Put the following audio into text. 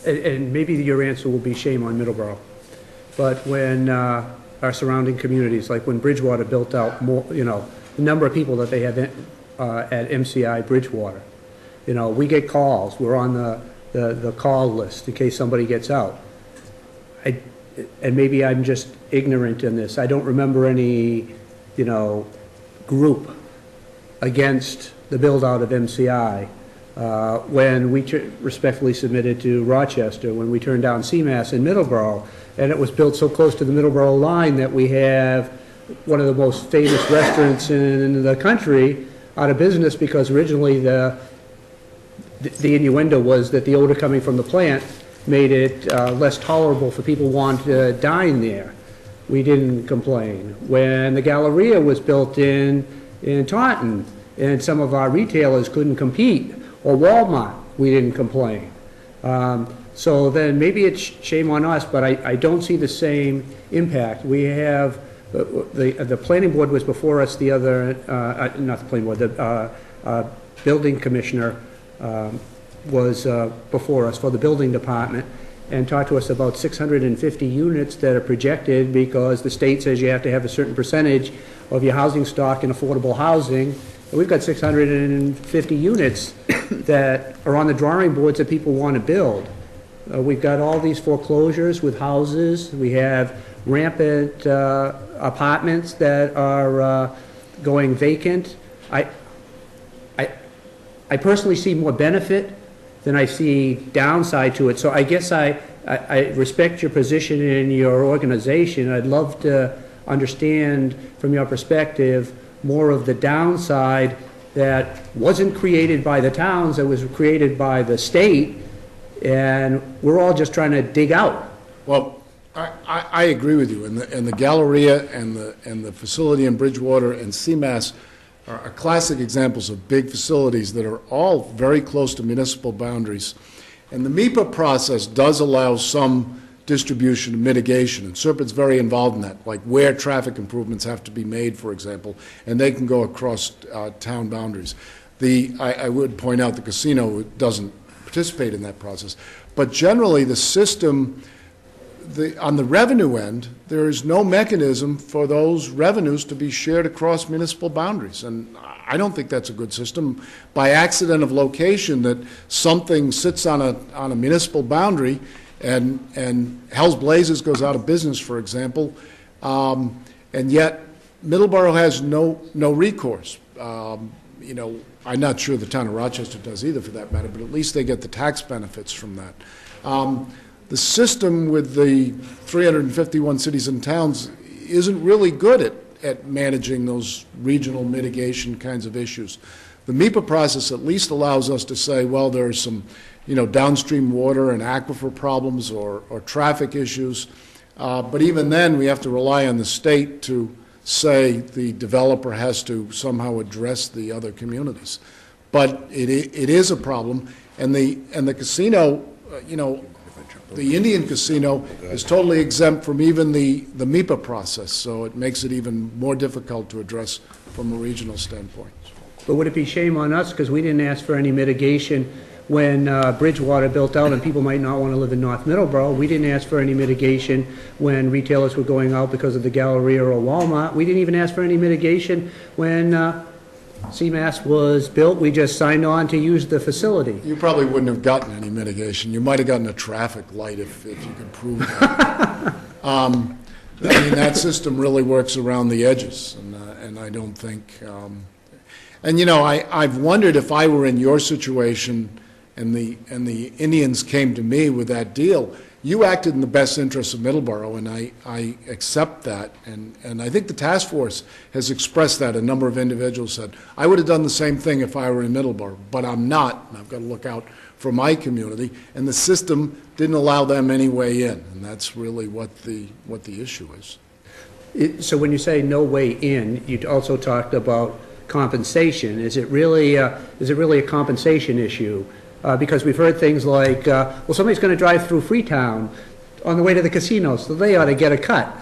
and maybe your answer will be shame on Middleborough, but when our surrounding communities, like when Bridgewater built out more, you know, the number of people that they have at MCI Bridgewater, you know, we get calls. We're on the call list in case somebody gets out. And maybe I'm just ignorant in this. I don't remember any, you know, group against the build-out of MCI. When we respectfully submitted to Rochester, when we turned down CMAS in Middleborough, and it was built so close to the Middleborough line that we have one of the most famous restaurants in the country out of business because originally the innuendo was that the odor coming from the plant made it less tolerable for people wanting to dine there. We didn't complain. When the Galleria was built in Taunton and some of our retailers couldn't compete, or Walmart, we didn't complain. So then maybe it's shame on us, but I don't see the same impact. We have, the planning board was before us the other, not the planning board, the building commissioner was before us for the building department and talked to us about 650 units that are projected because the state says you have to have a certain percentage of your housing stock in affordable housing. And we've got 650 units that are on the drawing boards that people want to build. We've got all these foreclosures with houses. We have rampant apartments that are going vacant. I personally see more benefit than I see downside to it. So I guess I respect your position in your organization. I'd love to understand from your perspective more of the downside that wasn't created by the towns, that was created by the state, and we're all just trying to dig out. Well, I agree with you, and the Galleria and the facility in Bridgewater and CMAS are classic examples of big facilities that are all very close to municipal boundaries. And the MEPA process does allow some distribution and mitigation, and SRPEDD's very involved in that, like where traffic improvements have to be made, for example, and they can go across town boundaries. I would point out the casino doesn't participate in that process. But generally, the system, on the revenue end, there is no mechanism for those revenues to be shared across municipal boundaries. And I don't think that's a good system. By accident of location, that something sits on a municipal boundary and Hell's Blazes goes out of business, for example, and yet Middleborough has no recourse. You know, I'm not sure the town of Rochester does either, for that matter, but at least they get the tax benefits from that. The system with the 351 cities and towns isn't really good at managing those regional mitigation kinds of issues. The MEPA process at least allows us to say, well, there's some, you know, downstream water and aquifer problems or traffic issues, but even then we have to rely on the state to say the developer has to somehow address the other communities. But it is a problem, and the casino, you know, the Indian casino is totally exempt from even the MEPA process, so it makes it even more difficult to address from a regional standpoint. But would it be shame on us because we didn't ask for any mitigation when Bridgewater built out and people might not want to live in North Middleborough? We didn't ask for any mitigation when retailers were going out because of the Galleria or Walmart. We didn't even ask for any mitigation when CMAS was built. We just signed on to use the facility. You probably wouldn't have gotten any mitigation. You might have gotten a traffic light if you could prove that. I mean, that system really works around the edges, and I don't think... and, you know, I've wondered if I were in your situation and the Indians came to me with that deal, you acted in the best interest of Middleborough, and I accept that. And I think the task force has expressed that. A number of individuals said, I would have done the same thing if I were in Middleborough, but I'm not, and I've got to look out for my community. And the system didn't allow them any way in, and that's really what the issue is. So when you say no way in, you also talked about compensation. Is it really a compensation issue? Because we've heard things like, well, somebody's going to drive through Freetown on the way to the casino, so they ought to get a cut.